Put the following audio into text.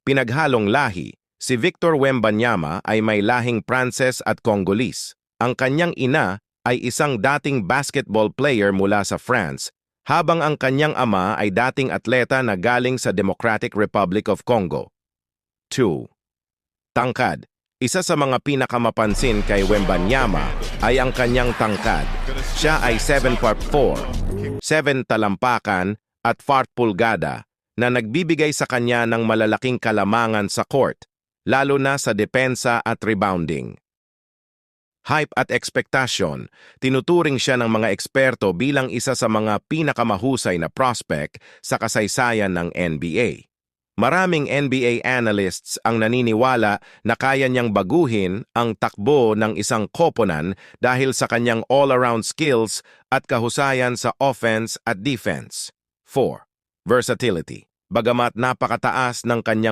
pinaghalong lahi. Si Victor Wembanyama ay may lahing Pranses at Congolese. Ang kanyang ina ay isang dating basketball player mula sa France, habang ang kanyang ama ay dating atleta na galing sa Democratic Republic of Congo. 2. Tangkad. Isa sa mga pinakamapansin kay Wembanyama ay ang kanyang tangkad. Siya ay 7'4", 7 talampakan at 4 pulgada na nagbibigay sa kanya ng malalaking kalamangan sa court, lalo na sa depensa at rebounding. Hype at ekspektasyon, tinuturing siya ng mga eksperto bilang isa sa mga pinakamahusay na prospect sa kasaysayan ng NBA. Maraming NBA analysts ang naniniwala na kaya niyang baguhin ang takbo ng isang koponan dahil sa kanyang all-around skills at kahusayan sa offense at defense. 4. Versatility. Bagamat napakataas ng kanyang